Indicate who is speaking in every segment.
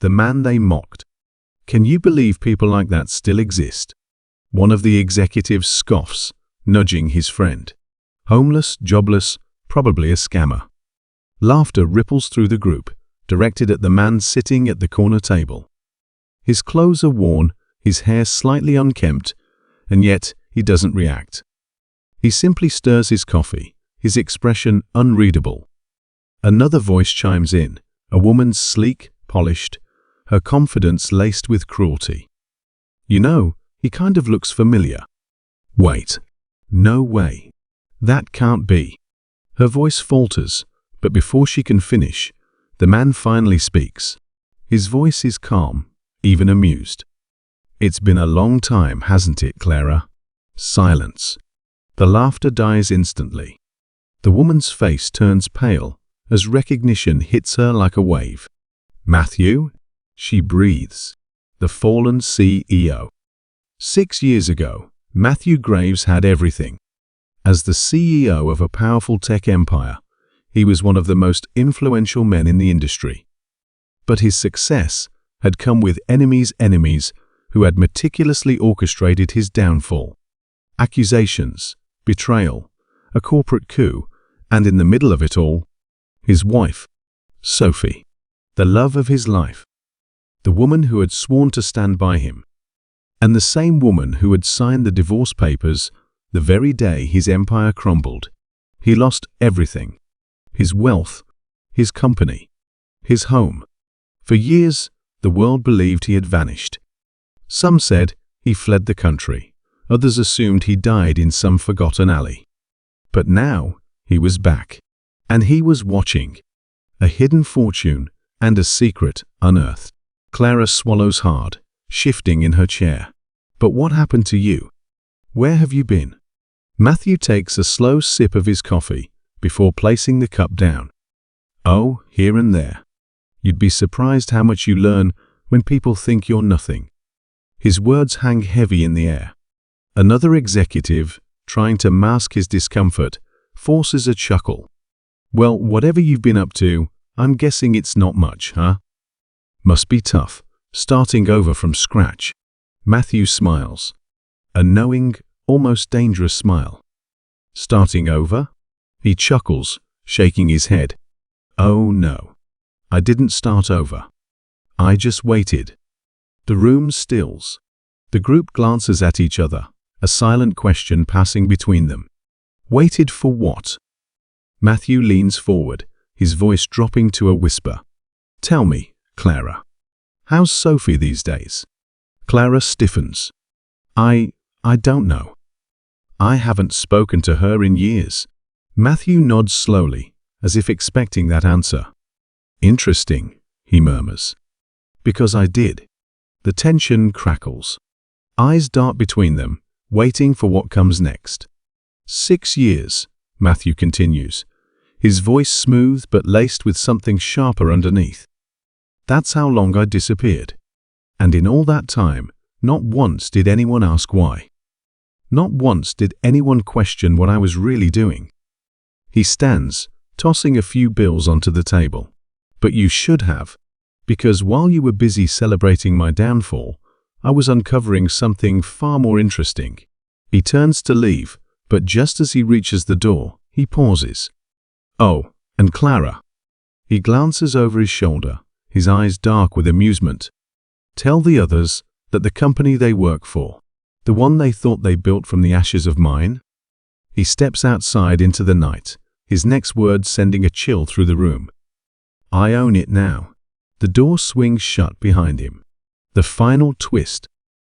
Speaker 1: the man they mocked. Can you believe people like that still exist? One of the executives scoffs, nudging his friend. Homeless, jobless, probably a scammer. Laughter ripples through the group, directed at the man sitting at the corner table. His clothes are worn, his hair slightly unkempt, and yet he doesn't react. He simply stirs his coffee, his expression unreadable. Another voice chimes in, a woman sleek, polished, her confidence laced with cruelty. You know, he kind of looks familiar. Wait. No way. That can't be. Her voice falters, but before she can finish, the man finally speaks. His voice is calm, even amused. It's been a long time, hasn't it, Clara? Silence. The laughter dies instantly. The woman's face turns pale as recognition hits her like a wave. Matthew? She breathes. The fallen CEO. 6 years ago, Matthew Graves had everything. As the CEO of a powerful tech empire, he was one of the most influential men in the industry. But his success had come with enemies' enemies who had meticulously orchestrated his downfall. Accusations, betrayal, a corporate coup, and in the middle of it all, his wife, Sophie, the love of his life, the woman who had sworn to stand by him, and the same woman who had signed the divorce papers the very day his empire crumbled. He lost everything. His wealth, his company, his home. For years, the world believed he had vanished. Some said he fled the country. Others assumed he died in some forgotten alley. But now, he was back. And he was watching. A hidden fortune and a secret unearthed. Clara swallows hard, shifting in her chair. But what happened to you? Where have you been? Matthew takes a slow sip of his coffee before placing the cup down. Oh, here and there. You'd be surprised how much you learn when people think you're nothing. His words hang heavy in the air. Another executive, trying to mask his discomfort, forces a chuckle. Well, whatever you've been up to, I'm guessing it's not much, huh? Must be tough, starting over from scratch. Matthew smiles. A knowing, almost dangerous smile. Starting over? He chuckles, shaking his head. Oh no. I didn't start over. I just waited. The room stills. The group glances at each other, a silent question passing between them. Waited for what? Matthew leans forward, his voice dropping to a whisper. Tell me, Clara. How's Sophie these days? Clara stiffens. I don't know. I haven't spoken to her in years. Matthew nods slowly, as if expecting that answer. Interesting, he murmurs. Because I did. The tension crackles. Eyes dart between them, waiting for what comes next. 6 years, Matthew continues, his voice smooth but laced with something sharper underneath. That's how long I disappeared. And in all that time, not once did anyone ask why. Not once did anyone question what I was really doing. He stands, tossing a few bills onto the table. But you should have, because while you were busy celebrating my downfall, I was uncovering something far more interesting. He turns to leave, but just as he reaches the door, he pauses. Oh, and Clara. He glances over his shoulder, his eyes dark with amusement. Tell the others that the company they work for, the one they thought they built from the ashes of mine? He steps outside into the night, his next words sending a chill through the room. I own it now. The door swings shut behind him. The final twist.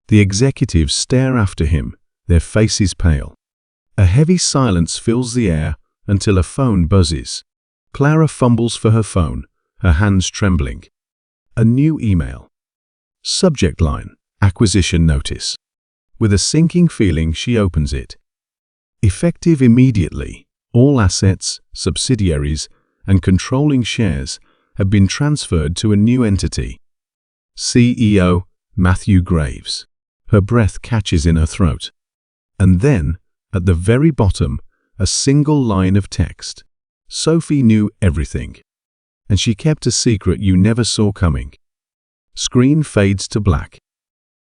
Speaker 1: The executives stare after him, their faces pale. A heavy silence fills the air until a phone buzzes. Clara fumbles for her phone, her hands trembling. A new email. Subject line, acquisition notice. With a sinking feeling, she opens it. Effective immediately, all assets, subsidiaries, and controlling shares have been transferred to a new entity. CEO Matthew Graves. Her breath catches in her throat. And then, at the very bottom, a single line of text. Sophie knew everything. And she kept a secret you never saw coming. Screen fades to black.